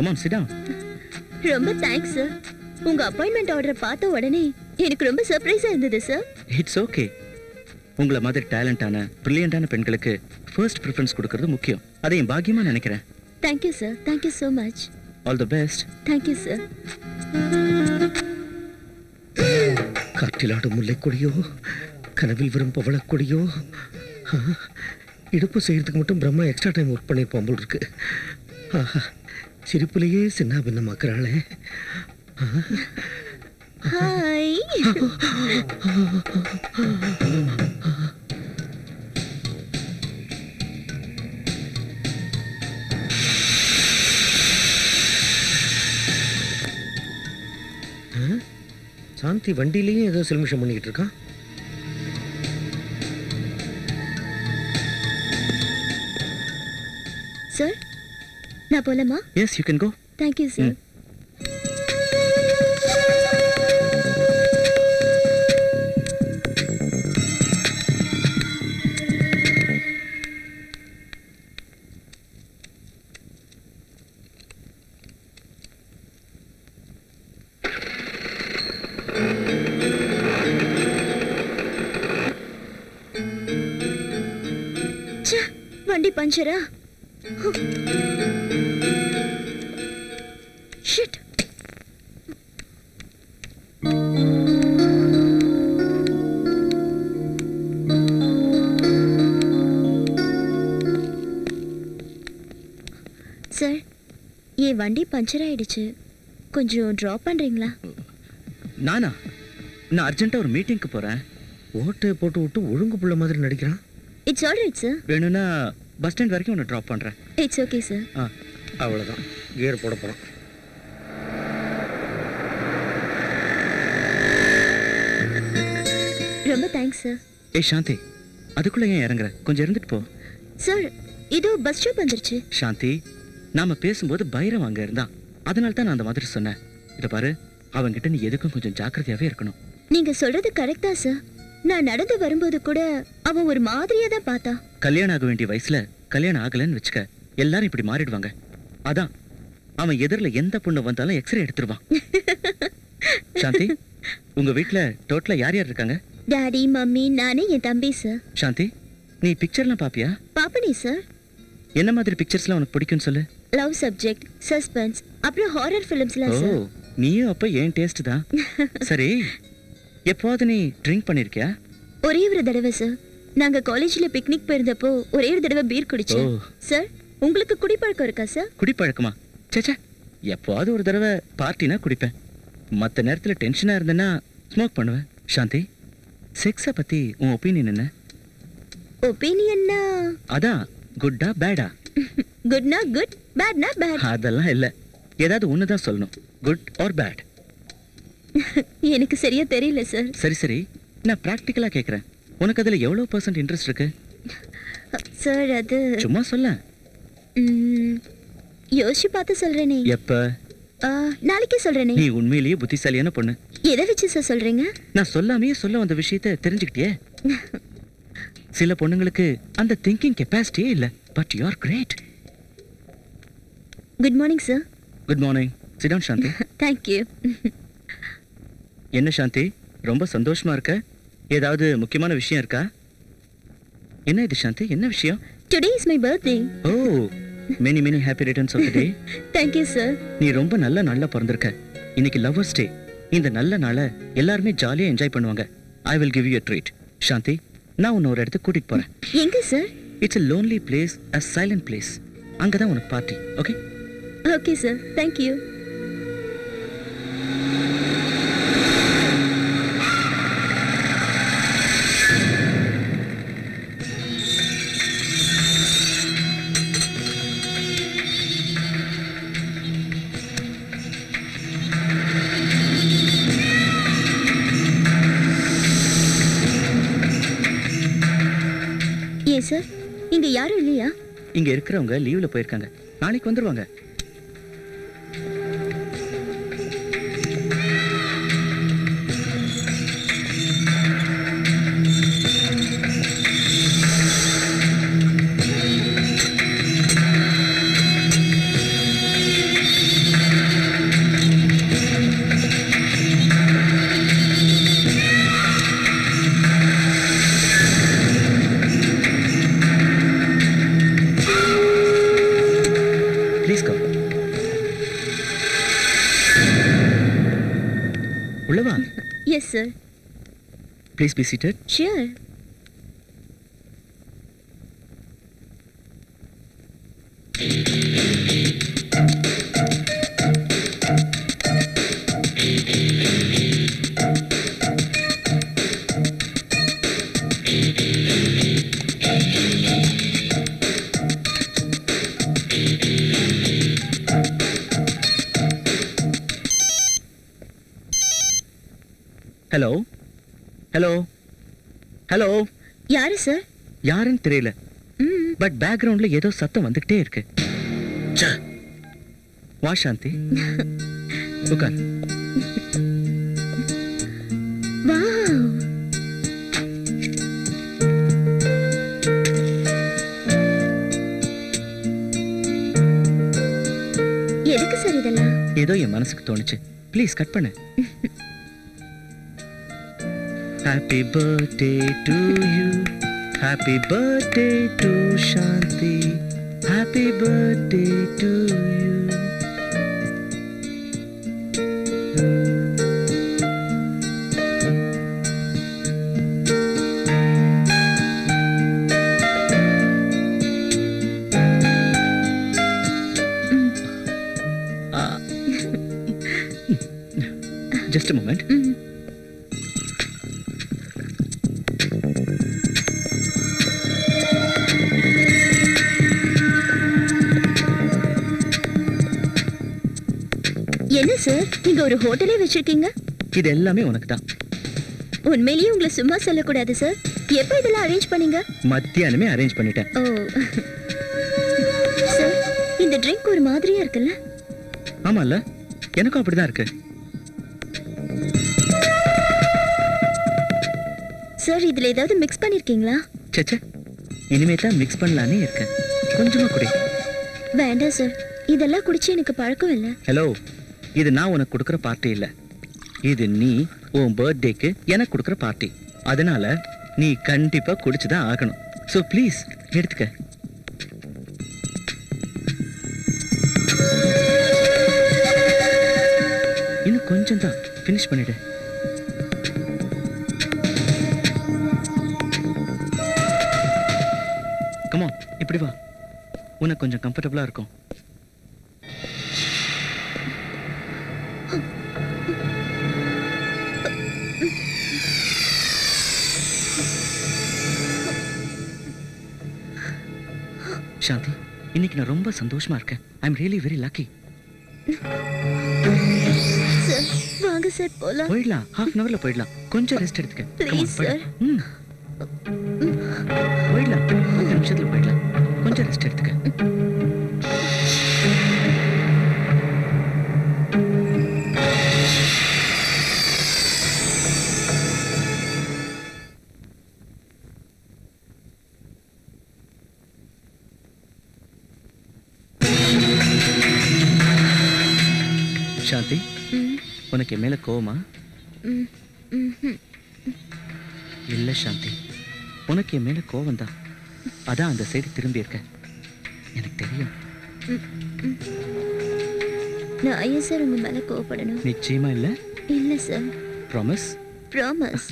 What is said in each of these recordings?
Come on, sit down. ரொம்ப thanks sir. உங்க appointment order பார்த்த உடனே எனக்கு ரொம்ப சர்ப்ரைஸா இருந்தது சார். It's okay. உங்கள மாதிரி டேலண்டான பிரில்லியண்டான பெண்களுக்கு ஃபர்ஸ்ட் பிரெஃபரன்ஸ் கொடுக்கிறது முக்கியம். அதை என் பாக்கியமா நினைக்கிறேன். Thank you sir. Thank you so much. All the best. Thank you sir. காற்றிலாடும் முல்லைக்கொடியோ கனவில் வரும் பவளக்கொடியோ இடுப்பு செய்யறதுக்கு மட்டும் பிரம்மா எக்ஸ்ட்ரா டைம் ஒர்க் பண்ணியிருப்போம் போல் இருக்கு. சிரிப்புலேயே சின்ன பின்னமாக்குறாளே. ஹாய். சாந்தி வண்டியிலேயும் ஏதோ சில்மிஷம் பண்ணிக்கிட்டு இருக்கான். சார் நான் போலாமா? Yes, you can go. Thank you sir. வண்டி பஞ்சரா? ஷிட். சார் என் வண்டி பஞ்சர் ஆயிடுச்சு, கொஞ்சம் டிராப் பண்றீங்களா? நானா? நான் அர்ஜென்ட்டா ஒரு மீட்டிங்க்கு போறேன். ஓட்டை போட்டு விட்டு ஒழுங்கு புள்ள மாதிரி நடிக்கிறான். It's alright sir. வேணும்னா பஸ் ஸ்டாண்ட் வரைக்கும் உன்னை ட்ராப் பண்றேன். It's okay sir. அவ்வளோதான், கியர் போட போகிறோம். ரொம்ப தேங்க்ஸ் சார். ஏய் சாந்தி, அதுக்குள்ள ஏன் இறங்குற? கொஞ்சம் இருந்துட்டு போ. சார் இதோ பஸ் ஸ்டாப் வந்துருச்சு. சாந்தி, நாம பேசும்போது பைரவ் அங்க இருந்தான், அதனால தான் நான் அந்த மாதிரி சொன்னேன். இத பாரு, அவன்கிட்ட நீ எதுக்கும் கொஞ்சம் ஜாக்கிரதையாவே இருக்கணும். நீங்க சொல்றது கரெக்டா சார். நான் நடந்து வரும்போது கூட அவன் ஒரு மாதிரியா தான் பார்த்தா. கல்யாணம் ஆக வேண்டிய வயசுல கல்யாணம் ஆகலன்னு வச்சுக்க, எல்லாரும் இப்படி மாறிடுவாங்க. அதான் அவன் எதிரில எந்த பொண்ணு வந்தாலும் எக்ஸ்ரே எடுத்துருவான். சாந்தி, உங்க வீட்ல டோட்டலா யார் யார் இருக்காங்க? டாடி, மம்மி, நானே, என் தம்பி சார். சாந்தி, நீ பிக்சர்லாம் பாப்பியா? பாப்பனே சார். என்ன மாதிரி பிக்சர்ஸ்லாம் உனக்கு பிடிக்கும்னு சொல்லு. லவ் சப்ஜெக்ட், சஸ்பென்ஸ், அப்புறம் ஹாரர் ஃபிலிம்ஸ்லாம் சார். ஓ, நீயும் அப்ப ஏன் டேஸ்ட் தான். சரி, எப்போது நீ ட்ரிங்க் பண்ணிருக்கியா? ஒரே ஒரு தடவை சார். நாங்க காலேஜ்ல பிக்னிக் போயிருந்தப்போ ஒரே ஒரு தடவை பீர் குடிச்சோம். சார் உங்களுக்கு குடிப்பழக்கம் இருக்கா சார்? குடிப்பழக்கமா? சேச்சே, எப்போது ஒரு தடவை பார்ட்டினா குடிப்பேன். மற்ற நேரத்தில் டென்ஷனா இருந்தேன்னா ஸ்மோக் பண்ணுவேன். சாந்தி, செக்ஸை பத்தி உன் ஒப்பீனியன் என்ன? ஒப்பீனியன்னா அதான் குட்டா பேடா? குட்னா குட், பேட்னா பேட். அதெல்லாம் இல்ல, ஏதாவது ஒண்ணுதான் சொல்லணும். Good or bad? எனக்கு சரியா தெரியல சார். சரி சரி, நான் பிராக்டிக்கலா கேக்குறேன். உனக்கு அதுல எவ்வளவு % இன்ட்ரெஸ்ட் இருக்கு? சார் அது சும்மா சொல்ல. யோசிச்சு பார்த்து சொல்றேனே. எப்ப? நாளைக்கே சொல்றேனே. நீ உண்மையிலேயே புத்திசாலியான பொண்ணு. எதை வச்சு சார் சொல்றீங்க? நான் சொல்லாமையே சொல்ல வந்த விஷயத்தை தெரிஞ்சுக்கிட்டியே. சில பொண்ணுங்களுக்கு அந்த திங்கிங் கெப்பாசிட்டியே இல்ல. But you are great. Good morning sir. Good morning. Sit down Shanthi. Thank you. என்ன சாந்தி, ரொம்ப சந்தோஷமா இருக்க? ஏதாவது முக்கியமான விஷயம் இருக்கா? என்ன இது சாந்தி, என்ன விஷயம்? Today is my birthday. Oh, many many happy returns of the day. Thank you sir. நீ ரொம்ப நல்ல நாள்ல பிறந்திருக்க. இன்னைக்கு லவ்வர்ஸ் டே. இந்த நல்ல நாளை எல்லாரும் ஜாலியா என்ஜாய் பண்ணுவாங்க. I will give you a treat. சாந்தி, நான் உன்னை ஒரு இடத்துக்கு கூட்டிட்டு போறேன். எங்க sir? It's a lonely place, a silent place. அங்கதான் உனக்கு party. Okay? Okay sir. Thank you. ஏன் சார், இங்க யாரும் இல்லையா? இங்க இருக்கிறவங்க லீவ்ல போயிருக்காங்க. நாளைக்கு வந்துருவாங்க. அவ்வளவா? Yes sir. Please be seated. ஷியர். Hello hello hello. யாரு சார்? யாருன்னு தெரியல, பட் பேக்ரவுண்ட்ல ஏதோ சத்தம் வந்துகிட்டே இருக்கு. வா சாந்தி, உட்கார். வாவ், எதுக்கு சார் இதெல்லாம்? ஏதோ என் மனசுக்கு தோணுச்சு. ப்ளீஸ் கட் பண்ணு. Happy birthday to you. Happy birthday to Shanti. Happy birthday to you. Just a moment. என்ன சார், நீங்க ஒரு ஹோட்டலே வச்சிருக்கீங்க? இது எல்லாமே உனக்கு தான். உண்மையிலேயே உங்களை சும்மா சொல்லக்கூடாது சார். எப்ப இதெல்லாம் அரேஞ்ச் பண்ணீங்க? மத்தியானமே அரேஞ்ச் பண்ணிட்டேன். ஓ சார், இந்த ட்ரிங்க் ஒரு மாதிரியா இருக்குல்ல? ஆமால, எனக்கும் அப்படிதான் இருக்கு. சார், இதுல ஏதாவது மிக்ஸ் பண்ணிருக்கீங்களா? சேச்சே, இனிமே தான் மிக்ஸ் பண்ணலானே இருக்கேன். கொஞ்சமா குடி. வேண்டாம் சார், இதெல்லாம் குடிச்சு எனக்கு பழக்கம் இல்லை. ஹலோ, இது நான் உனக்கு கொடுக்குற பார்ட்டி இல்ல, இது நீ உன் பர்த்டேக்கு எனக்கு கொடுக்குற பார்ட்டி. அதனால நீ கண்டிப்பா குடிச்சுதான் ஆகணும். ஸோ ப்ளீஸ் எடுத்துக்க. இன்னும் கொஞ்சம் தான், ஃபினிஷ் பண்ணிடு. கம் ஆன், இப்படி வா, உனக்கு கொஞ்சம் கம்ஃபர்டபுளா இருக்கும். சாந்தி, இன்னைக்கு நான் ரொம்ப சந்தோஷமா இருக்கேன். I am really very lucky. Sir, வாங்க சார் போலாம். போயிடலாம், half an hourல போயிடலாம். கொஞ்சம் ரெஸ்ட் எடுத்துக்க. Please sir. போயிடலாம், 10 நிமிஷத்துல போயிடலாம். கொஞ்சம் ரெஸ்ட் எடுத்துக்க. சாந்தி, உனக்கு என் மேல கோவமா? இல்ல சாந்தி, உனக்கு என் மேல கோவம் தான். அதான் அந்த சைடு திரும்பி இருக்க. எனக்கு தெரியும். நான் ஏன் சார் உங்க மேல கோவப்படணும்? நிச்சயமா இல்ல? இல்ல சார். ப்ராமிஸ்? ப்ராமிஸ்.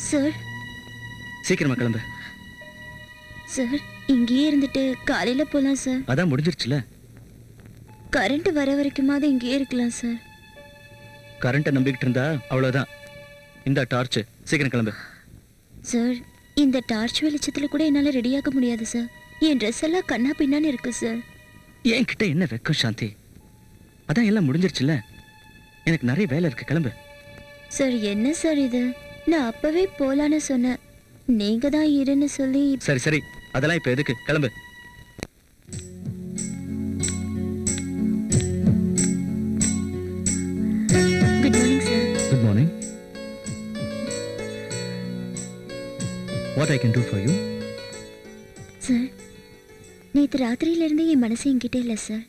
சார், சீக்கிரமா கிளம்பு. சார், இங்கேயே இருந்துட்டு காலையில போலாம் சார். அதான் முடிஞ்சிருச்சுல. கரண்ட் வர வரைக்குமாவது இங்கேயே இருக்கலாம் சார். கரண்ட்டை நம்பிக்கிட்டு இருந்தா அவ்வளவுதான். இந்த டார்ச், சீக்கிரம் கிளம்பு. சார், இந்த டார்ச் வெளிச்சத்துல கூட என்னால ரெடியாக முடியாது சார். என் ட்ரெஸ் எல்லாம் கண்ணா பின்னான்னு இருக்கு சார். என்கிட்ட என்ன வெக்கம் சாந்தி? அதான் எல்லாம் முடிஞ்சிருச்சுல. எனக்கு நிறைய வேலை இருக்கு, கிளம்பு. சார், என்ன சார் இது? நான் அப்பவே போலான்னு சொன்னேன், நீங்க தான் இருன்னு சொல்லி. சரி சரி, அதெல்லாம் இப்ப எதுக்கு? கிளம்பு. What I can do for you? Sir, நேற்று ராத்திரியிலிருந்து என் மனசு என்கிட்ட இல்லை சார்.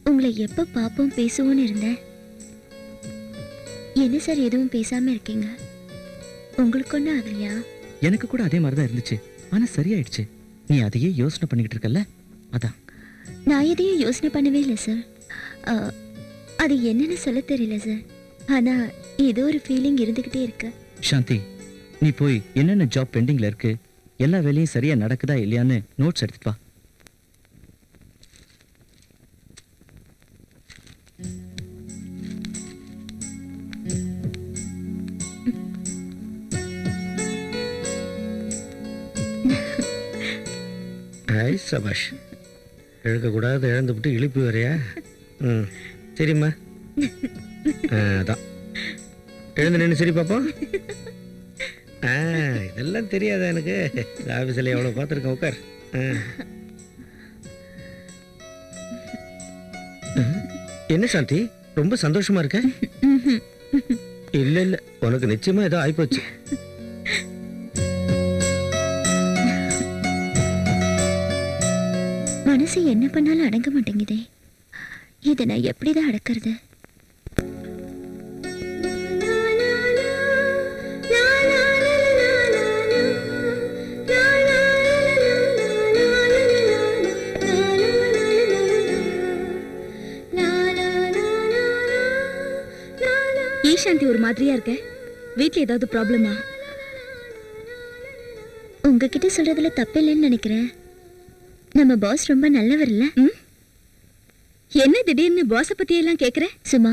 உங்களை எப்போ பார்ப்போம் பேசுவோன்னு இருந்தேன். என்ன சார் எதுவும் பேசாம இருக்கீங்க? உங்களுக்கு ஒன்றும் ஆகலையா? எனக்கு கூட அதே மாதிரி தான் இருந்துச்சு, ஆனா சரியாயிடுச்சு. நீ அதையே யோசனை பண்ணிக்கிட்டு இருக்கல்ல, அதான். நான் எதையும் யோசனை பண்ணவே இல்லை சார். அது என்னன்னு சொல்ல தெரியல சார். ஆனா ஏதோ ஒரு ஃபீலிங் இருந்துகிட்டே இருக்கு. சாந்தி, நீ போய் என்னென்ன ஜாப் பெண்டிங்ல இருக்கு, எல்லா வேலையும் சரியா நடக்குதா இல்லையான்னு நோட்ஸ் எடுத்துட்டு வா. ஹாய் சபாஷ். எழுக்கக்கூடாது, இழந்துவிட்டு இழுப்பு வரையா? ம், சரிம்மா. அதான் எழுந்து நின்று சரி பாப்போம். இதெல்லாம் தெரியாதா எனக்கு? ஆஃபீஸில் எவ்வளோ பார்த்துருக்கேன். உட்கார். என்ன சாந்தி, ரொம்ப சந்தோஷமா இருக்க? இல்லை இல்லை, உனக்கு நிச்சயமா ஏதோ ஆயிப்போச்சு. மனசு என்ன பண்ணாலும் அடங்க மாட்டேங்குதே. இதை நான் எப்படிதான் அடக்கிறது? சாந்தி ஒரு மாதிரியா இருக்க. வீட்ல ஏதாவது ப்ராப்ளமா? உங்ககிட்ட சொல்றதுல தப்பு இல்லைன்னு நினைக்கிறேன். நம்ம பாஸ் ரொம்ப நல்லவர் இல்ல? என்ன திடீர்னு பாஸ பத்தி எல்லாம் கேக்குற? சும்மா,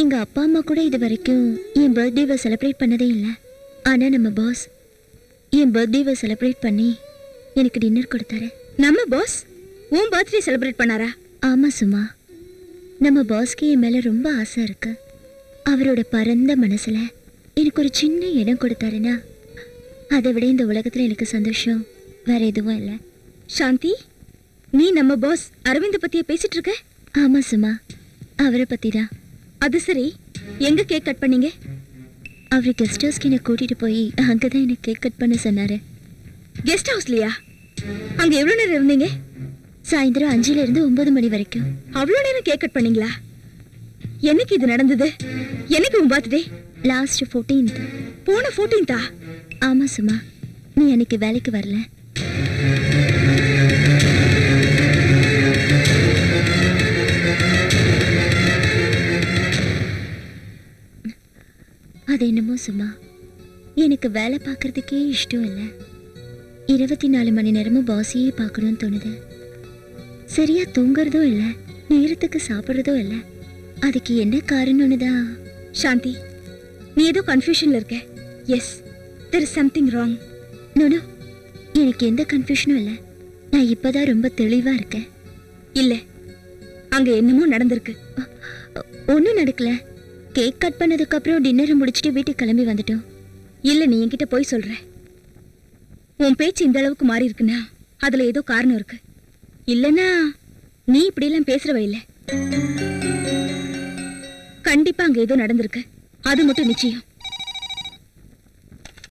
எங்க அப்பா அம்மா கூட இது வரைக்கும் என் பர்த்டேவை செலிப்ரேட் பண்ணதே இல்லை. ஆனா நம்ம பாஸ் என் பர்த்டேவை செலிப்ரேட் பண்ணி எனக்கு டின்னர் கொடுத்தாரு. நம்ம பாஸ் உன் பர்த்டே செலிப்ரேட் பண்ணாரா? ஆமா சும்மா, நம்ம பாஸ்க்கு என் மேல ரொம்ப ஆசை இருக்கு. அவரோட பரந்த மனசுல எனக்கு ஒரு சின்ன இடம் கொடுத்தாருன்னா அதை விட இந்த உலகத்துல எனக்கு சந்தோஷம் வேற எதுவும் இல்லை. சாந்தி, நீ நம்ம பாஸ் அரவிந்த் பத்தியே பேசிட்டு இருக்க? ஆமா சும்மா, அவரை பத்தி தான். அது சரி, எங்க கேக் கட் பண்ணீங்க? அவரு கெஸ்ட் ஹவுஸ்க்கு என்னை கூட்டிட்டு போய் அங்கதான் எனக்கு கேக் கட் பண்ண சொன்னாரு. கெஸ்ட் ஹவுஸ்லயா? அங்க எவ்வளவு நேரம் இருந்தீங்க? சாயந்தரம் 5ல இருந்து 9 மணி வரைக்கும். அவ்வளவு நேரம் கேக் கட் பண்ணீங்களா? என்னைக்கு இது நடந்தது? என்னைக்கு உன் பர்த்டே? Last 14th. போன 14th? ஆமா சும்மா, நீ அன்னைக்கு வேலைக்கு வரல. அது என்னமோ சும்மா, எனக்கு வேலை பார்க்கறதுக்கே இஷ்டம் இல்லை. 24 மணி நேரமும் பாஸையே பார்க்கணும்னு தோணுது. சரியா தூங்குறதும் இல்லை, நேரத்துக்கு சாப்பிட்றதும் இல்லை. அதுக்கு என்ன காரணம்னு தான். சாந்தி, நீ ஏதோ கன்ஃபியூஷன்ல இருக்க. Yes, there is something wrong. No, எனக்கு எந்த கன்ஃபியூஷனும் இல்லை. நான் இப்போதான் ரொம்ப தெளிவா இருக்கேன். இல்லை, அங்க என்னமோ நடந்திருக்கு. ஒன்றும் நடக்கல. கேக் கட் பண்ணதுக்கு அப்புறம் டின்னரை முடிச்சுட்டு வீட்டுக்கு கிளம்பி வந்துட்டோம். இல்லை, நீ என்கிட்ட போய் சொல்ற. உன் பேச்சு இந்த அளவுக்கு மாறி இருக்குன்னா அதுல ஏதோ காரணம் இருக்கு. இல்லைன்னா நீ இப்படியெல்லாம் பேசுறவ இல்லை. கண்டிப்பா அங்க ஏதோ நடந்திருக்கு, அது மட்டும் நிச்சயம்.